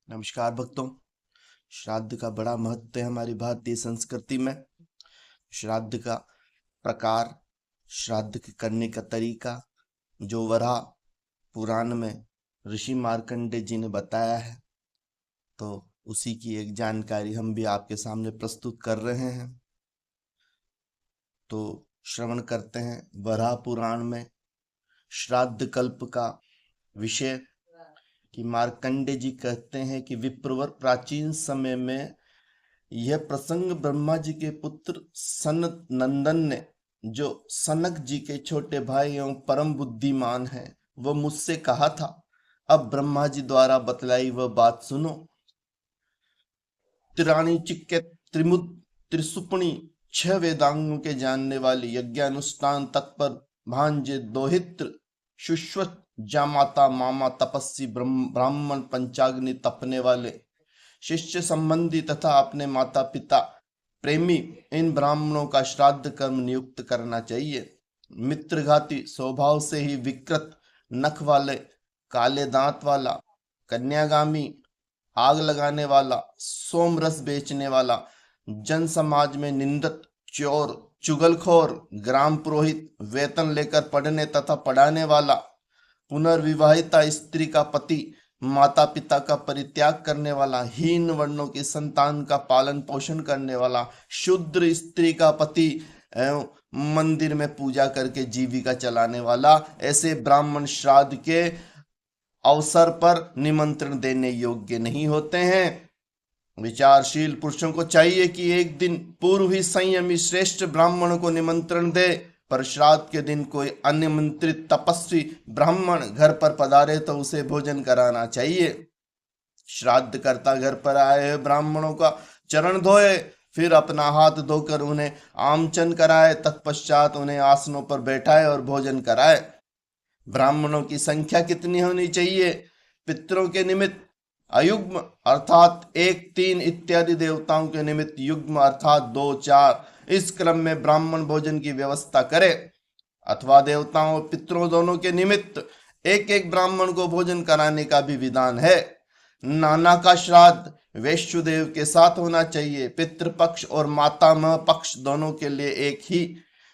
नमस्कार भक्तों। श्राद्ध का बड़ा महत्व है हमारी भारतीय संस्कृति में। श्राद्ध का प्रकार, श्राद्ध के करने का तरीका जो वराह पुराण में ऋषि मार्कंडेय जी ने बताया है, तो उसी की एक जानकारी हम भी आपके सामने प्रस्तुत कर रहे हैं। तो श्रवण करते हैं वराह पुराण में श्राद्ध कल्प का विषय कि मार्कंडेय जी कहते हैं कि विप्रवर प्राचीन समय में यह प्रसंग ब्रह्मा जी के पुत्र सनत नंदन ने, जो सनक जी के छोटे भाई एवं परम बुद्धिमान हैं, वह मुझसे कहा था। अब ब्रह्मा जी द्वारा बतलाई वह बात सुनो। तिरानी चिक्के त्रिमुद त्रिसुपणी 6 वेदांगों के जानने वाली यज्ञानुष्ठान तत्पर भांजे दोहित्र शुश्वत जामाता मामा तपस्वी ब्राह्मण पंचाग्नि तपने वाले शिष्य संबंधी तथा अपने माता पिता प्रेमी इन ब्राह्मणों का श्राद्ध कर्म नियुक्त करना चाहिए। मित्रघाती स्वभाव से ही विकृत नख वाले, काले दांत वाला, कन्यागामी, आग लगाने वाला, सोम रस बेचने वाला, जन समाज में निंदक, चोर, चुगलखोर, ग्राम पुरोहित, वेतन लेकर पढ़ने तथा पढ़ाने वाला, पुनर्विवाहिता स्त्री का पति, माता पिता का परित्याग करने वाला, हीन वर्णों की संतान का पालन पोषण करने वाला, शूद्र स्त्री का पति एवं मंदिर में पूजा करके जीविका चलाने वाला, ऐसे ब्राह्मण श्राद्ध के अवसर पर निमंत्रण देने योग्य नहीं होते हैं। विचारशील पुरुषों को चाहिए कि एक दिन पूर्व ही संयमी श्रेष्ठ ब्राह्मण को निमंत्रण दे, पर श्राद्ध के दिन कोई अनिमंत्रित तपस्वी ब्राह्मण घर पर पधारे तो उसे भोजन कराना चाहिए। श्राद्ध करता घर पर आए हुए ब्राह्मणों का चरण धोए, फिर अपना हाथ धोकर उन्हें आमचन कराए, तत्पश्चात उन्हें आसनों पर बैठाए और भोजन कराए। ब्राह्मणों की संख्या कितनी होनी चाहिए? पितरों के निमित्त अयुग्म अर्थात 1, 3 इत्यादि, देवताओं के निमित्त युग्म अर्थात 2, 4, इस क्रम में ब्राह्मण भोजन की व्यवस्था करे। अथवा देवताओं और पितरों दोनों के निमित्त एक एक ब्राह्मण को भोजन कराने का भी विधान है। नाना का श्राद्ध वैश्युदेव के साथ होना चाहिए। पितृपक्ष और मातामह पक्ष दोनों के लिए एक ही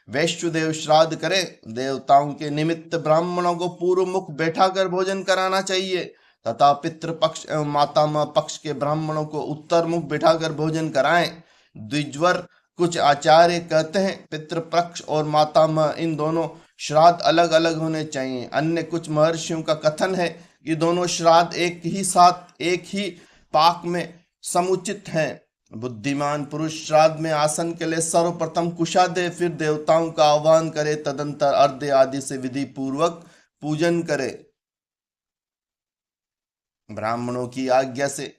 वैश्युदेव श्राद्ध करे। देवताओं के निमित्त ब्राह्मणों को पूर्व मुख बैठाकर भोजन कराना चाहिए तथा पितृपक्ष एवं मातामह पक्ष के ब्राह्मणों को उत्तर मुख बैठाकर भोजन कराएं। द्विजवर कुछ आचार्य कहते हैं पितृपक्ष और मातामह इन दोनों श्राद्ध अलग अलग होने चाहिए। अन्य कुछ महर्षियों का कथन है कि दोनों श्राद्ध एक ही साथ एक ही पाक में समुचित हैं। बुद्धिमान पुरुष श्राद्ध में आसन के लिए सर्वप्रथम कुशा दे, फिर देवताओं का आह्वान करे, तदंतर अर्घ्य आदि से विधि पूर्वक पूजन करे। ब्राह्मणों की आज्ञा से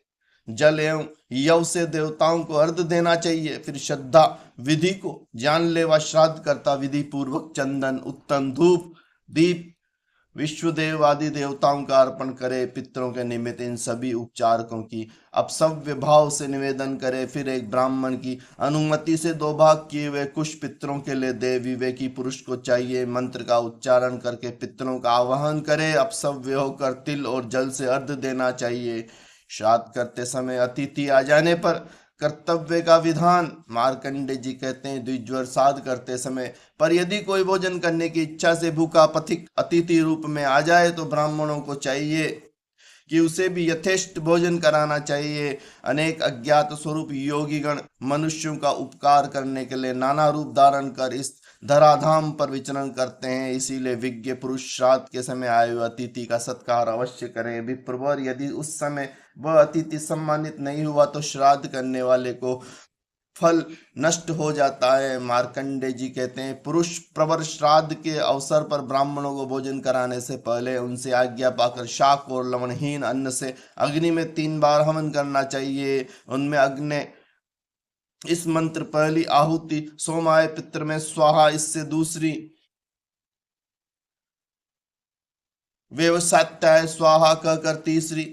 जल एवं यव से देवताओं को अर्घ्य देना चाहिए। फिर श्रद्धा विधि को जानलेवा श्राद्ध करता विधि पूर्वक चंदन, उत्तम धूप, दीप विश्वदेव आदि देवताओं का अर्पण करे। पितरों के निमित्त इन सभी उपचारकों की अपसव्य भाव से निवेदन करे। फिर एक ब्राह्मण की अनुमति से 2 भाग किए हुए कुश पितरों के लिए दे। विवेकी पुरुष को चाहिए मंत्र का उच्चारण करके पितरों का आवाहन करे। अपसव्य होकर तिल और जल से अर्घ्य देना चाहिए। श्राद्ध करते समय अतिथि आ जाने पर कर्तव्य का विधान मार्कंडेय जी कहते हैं द्विजवर श्राद्ध करते समय पर यदि कोई भोजन करने की इच्छा से भूखा पथिक अतिथि रूप में आ जाए तो ब्राह्मणों को चाहिए कि उसे भी यथेष्ट भोजन कराना चाहिए। अनेक अज्ञात स्वरूप योगीगण मनुष्यों का उपकार करने के लिए नाना रूप धारण कर इस धराधाम पर विचरण करते हैं। इसीलिए विज्ञ पुरुष श्राद्ध के समय आए हुए अतिथि का सत्कार अवश्य करें। विप्रवर यदि उस समय वह अतिथि सम्मानित नहीं हुआ तो श्राद्ध करने वाले को फल नष्ट हो जाता है। मार्कंडेय जी कहते हैं पुरुष प्रवर श्राद्ध के अवसर पर ब्राह्मणों को भोजन कराने से पहले उनसे आज्ञा पाकर शाक और लवणहीन अन्न से अग्नि में 3 बार हवन करना चाहिए। उनमें अग्नि इस मंत्र पहली आहुति सोमाय पित्र में स्वाहा, इससे दूसरी व्यवसाय स्वाहा कहकर तीसरी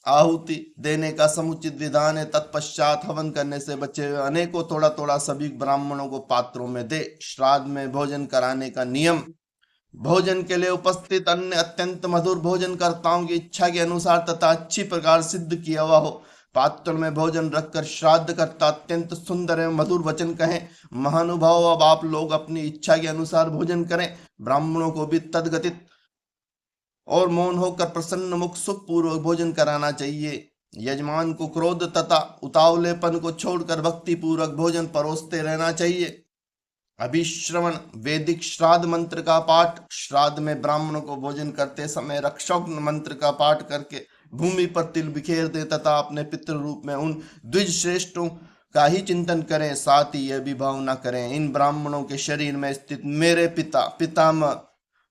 आहुति देने का समुचित विधान है। तत्पश्चात हवन करने से बचे हुए अनेकों थोड़ा थोड़ा सभी ब्राह्मणों को पात्रों में दे। श्राद्ध में भोजन कराने का नियम भोजन के लिए उपस्थित अन्य अत्यंत मधुर भोजन कर्ताओं की इच्छा के अनुसार तथा अच्छी प्रकार सिद्ध किया हुआ हो। पात्र में भोजन रखकर श्राद्ध करता अत्यंत सुंदर एवं मधुर वचन कहें। महानुभाव, अब आप लोग अपनी इच्छा के अनुसार भोजन करें। ब्राह्मणों को भी तदगतित और मौन होकर प्रसन्न मुख सुख पूर्वक भोजन कराना चाहिए। यजमान को क्रोध तथा उतावलेपन को छोड़कर भक्ति पूर्वक भोजन परोसते रहना चाहिए। अभिश्रवण, वैदिक श्राद्ध मंत्र का पाठ। श्राद्ध में ब्राह्मणों को भोजन करते समय रक्षक मंत्र का पाठ करके भूमि पर तिल बिखेर दे तथा अपने पितृ रूप में उन द्विज श्रेष्ठों का ही चिंतन करें। साथ ही यह भी भावना करें, इन ब्राह्मणों के शरीर में स्थित मेरे पिता पितामह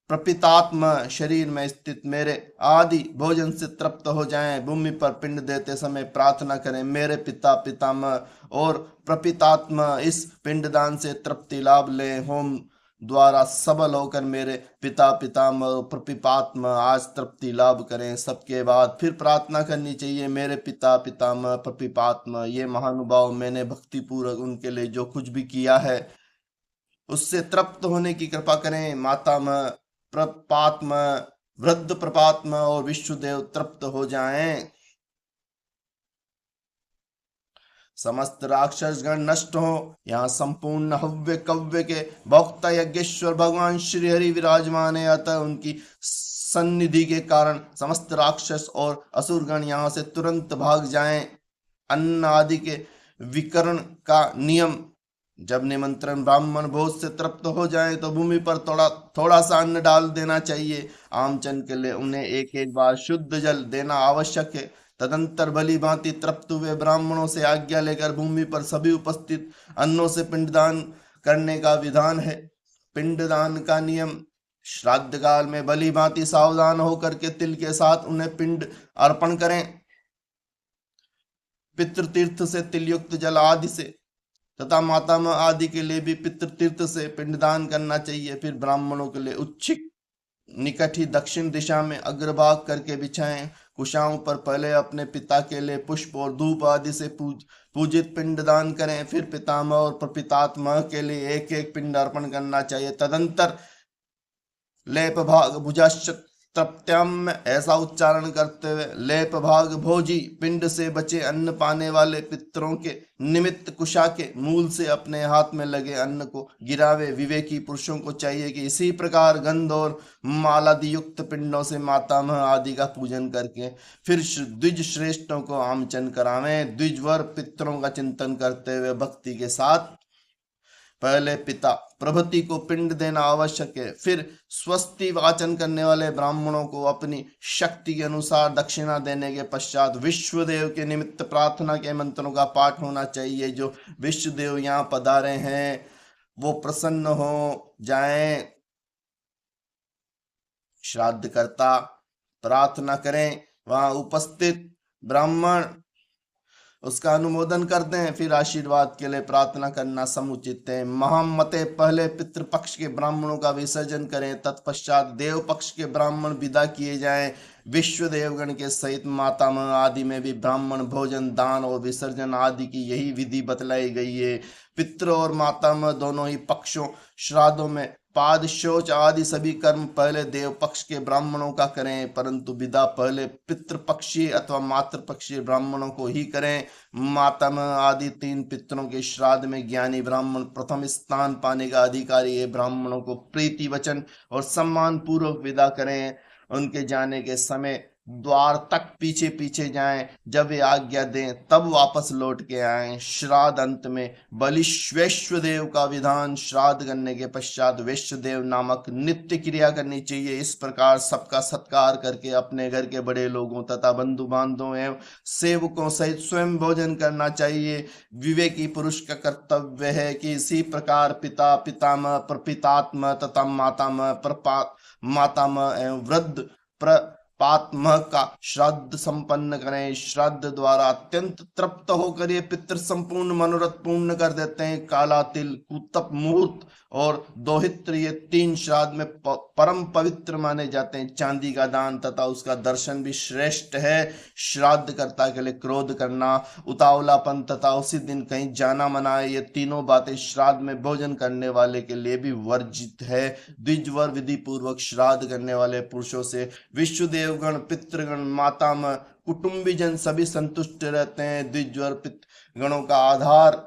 प्रपितात्म शरीर में स्थित मेरे आदि भोजन से तृप्त हो जाएं। भूमि पर पिंड देते समय प्रार्थना करें, मेरे पिता पितामह और प्रपितात्म इस पिंडदान से तृप्ति लाभ लें। होम द्वारा सबल होकर मेरे पिता पितामह और प्रपितात्म आज तृप्ति लाभ करें। सबके बाद फिर प्रार्थना करनी चाहिए, मेरे पिता पितामह प्रपितात्म ये महानुभाव, मैंने भक्ति पूर्वक उनके लिए जो कुछ भी किया है उससे तृप्त होने की कृपा करें। मातामह प्रपात्म वृद्ध प्रपात्म और विश्वदेव तृप्त हो जाएं। समस्त राक्षस गण नष्ट हो। यहाँ संपूर्ण हव्य कव्य के भोक्ता यज्ञेश्वर भगवान श्री हरि विराजमान है। अतः उनकी सन्निधि के कारण समस्त राक्षस और असुरगण यहाँ से तुरंत भाग जाएं। अन्न आदि के विकरण का नियम, जब निमंत्रण ब्राह्मण भोज से तृप्त हो जाए तो भूमि पर थोड़ा थोड़ा सा अन्न डाल देना चाहिए। आमचन के लिए उन्हें एक एक बार शुद्ध जल देना आवश्यक है। तदंतर भली भांति तृप्त हुए ब्राह्मणों से आज्ञा लेकर भूमि पर सभी उपस्थित अन्नों से पिंडदान करने का विधान है। पिंडदान का नियम, श्राद्ध काल में भली भांति सावधान होकर के तिल के साथ उन्हें पिंड अर्पण करें। पितृतीर्थ से तिलयुक्त जल आदि से तथा मातामह आदि के लिए भी पितृतीर्थ से पिंडदान करना चाहिए। फिर ब्राह्मणों के लिए उच्छिक निकट ही दक्षिण दिशा में अग्रभाग करके बिछाएं। कुशाओं पर पहले अपने पिता के लिए पुष्प और धूप आदि से पूजित पिंडदान करें। फिर पितामह और प्रपितात्मह के लिए एक एक पिंड अर्पण करना चाहिए। तदंतर लेप भाग भुजाश्च तृप्त्याम ऐसा उच्चारण करते हुए लेप भाग भोजी पिंड से बचे अन्न पाने वाले पितरों के निमित्त कुशा के मूल से अपने हाथ में लगे अन्न को गिरावे। विवेकी पुरुषों को चाहिए कि इसी प्रकार गंध और मालादि युक्त पिंडों से मातामह आदि का पूजन करके फिर द्विज श्रेष्ठों को आमचन करावें। द्विजवर पितरों का चिंतन करते हुए भक्ति के साथ पहले पिता प्रभृति को पिंड देना आवश्यक है। फिर स्वस्ति वाचन करने वाले ब्राह्मणों को अपनी शक्ति के अनुसार दक्षिणा देने के पश्चात विश्वदेव के निमित्त प्रार्थना के मंत्रों का पाठ होना चाहिए। जो विश्वदेव यहाँ पधारे हैं वो प्रसन्न हो जाएं। श्राद्ध करता प्रार्थना करें, वहां उपस्थित ब्राह्मण उसका अनुमोदन करते हैं। फिर आशीर्वाद के लिए प्रार्थना करना समुचित है। महामते पहले पितृपक्ष के ब्राह्मणों का विसर्जन करें, तत्पश्चात देव पक्ष के ब्राह्मण विदा किए जाएं। विश्व देवगण के सहित मातामह आदि में भी ब्राह्मण भोजन दान और विसर्जन आदि की यही विधि बतलाई गई है। पितृ और मातामह दोनों ही पक्षों श्राद्धों में पाद शौच आदि सभी कर्म पहले देव पक्ष के ब्राह्मणों का करें, परंतु विदा पहले पितृपक्षीय अथवा मातृपक्षीय ब्राह्मणों को ही करें। मातामह आदि तीन पितरों के श्राद्ध में ज्ञानी ब्राह्मण प्रथम स्थान पाने का अधिकारी है। ब्राह्मणों को प्रीति वचन और सम्मान पूर्वक विदा करें। उनके जाने के समय द्वार तक पीछे पीछे जाएं। जब वे आज्ञा दें तब वापस लौट के आएं। श्राद्ध अंत में बलिश्वेश्वदेव का विधान, श्राद्ध करने के पश्चात वैश्वदेव नामक नित्य क्रिया करनी चाहिए। इस प्रकार सबका सत्कार करके अपने घर के बड़े लोगों तथा बंधु बांधवों एवं सेवकों सहित स्वयं भोजन करना चाहिए। विवेकी पुरुष का कर्तव्य है कि इसी प्रकार पिता पितामह प्रपितात्मह तथा मातामह प्रपात मातामह एवं वृद्ध पात्मह का श्राद्ध संपन्न करें। श्राद्ध द्वारा अत्यंत तृप्त होकर ये पितृ संपूर्ण मनोरथ पूर्ण कर देते हैं। काला तिल, कुतप मुहूर्त और दोहित्र, ये 3 श्राद्ध में परम पवित्र माने जाते हैं। चांदी का दान तथा उसका दर्शन भी श्रेष्ठ है। श्राद्धकर्ता के लिए क्रोध करना, उतावलापन तथा उसी दिन कहीं जाना मना है, ये तीनों बातें श्राद्ध में भोजन करने वाले के लिए भी वर्जित है। द्विजवर विधि पूर्वक श्राद्ध करने वाले पुरुषों से विश्व देवगण, पितृगण, मातामह, कुटुंबी जन सभी संतुष्ट रहते हैं। द्विजवर पितृगणों का आधार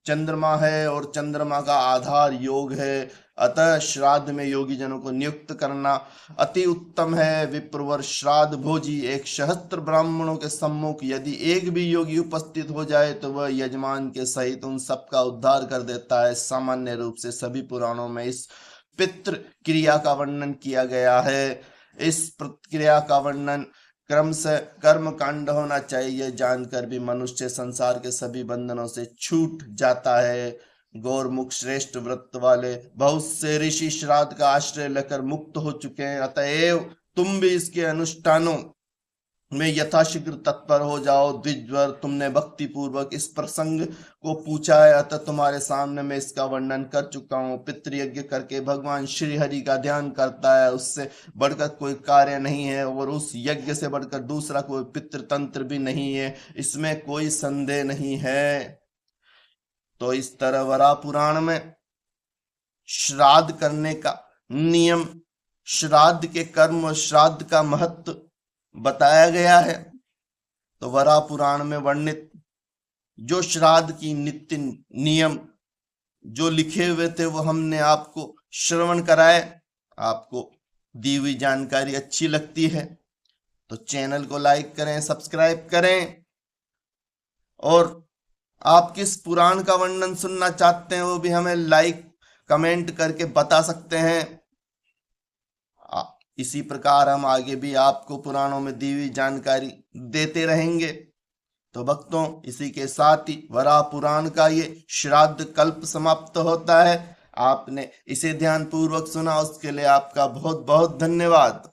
चंद्रमा है और चंद्रमा का आधार योग है। अतः श्राद्ध में योगी जनों को नियुक्त करना अति उत्तम है। विप्रवर श्राद्ध भोजी 1 सहस्त्र ब्राह्मणों के सम्मुख यदि एक भी योगी उपस्थित हो जाए तो वह यजमान के सहित उन सबका उद्धार कर देता है। सामान्य रूप से सभी पुराणों में इस पितृ क्रिया का वर्णन किया गया है। इस प्रक्रिया का वर्णन क्रम से कर्म कांड होना चाहिए, जानकर भी मनुष्य संसार के सभी बंधनों से छूट जाता है। गौरमुख श्रेष्ठ व्रत वाले बहुत से ऋषि श्राद्ध का आश्रय लेकर मुक्त हो चुके हैं। अतएव तुम भी इसके अनुष्ठानों में यथाशीघ्र तत्पर हो जाओ। द्विजवर, तुमने भक्ति पूर्वक इस प्रसंग को पूछा है, अतः तुम्हारे सामने मैं इसका वर्णन कर चुका हूँ। पितृयज्ञ करके भगवान श्री हरि का ध्यान करता है, उससे बढ़कर कोई कार्य नहीं है और उस यज्ञ से बढ़कर दूसरा कोई पितृतंत्र भी नहीं है, इसमें कोई संदेह नहीं है। तो इस तरह वराह पुराण में श्राद्ध करने का नियम, श्राद्ध के कर्म और श्राद्ध का महत्व बताया गया है। तो वराह पुराण में वर्णित जो श्राद्ध की नित्य नियम जो लिखे हुए थे वो हमने आपको श्रवण कराए। आपको दी हुई जानकारी अच्छी लगती है तो चैनल को लाइक करें, सब्सक्राइब करें, और आप किस पुराण का वर्णन सुनना चाहते हैं वो भी हमें लाइक कमेंट करके बता सकते हैं। इसी प्रकार हम आगे भी आपको पुराणों में दी हुई जानकारी देते रहेंगे। तो भक्तों, इसी के साथ ही वराह पुराण का ये श्राद्ध कल्प समाप्त होता है। आपने इसे ध्यान पूर्वक सुना, उसके लिए आपका बहुत बहुत धन्यवाद।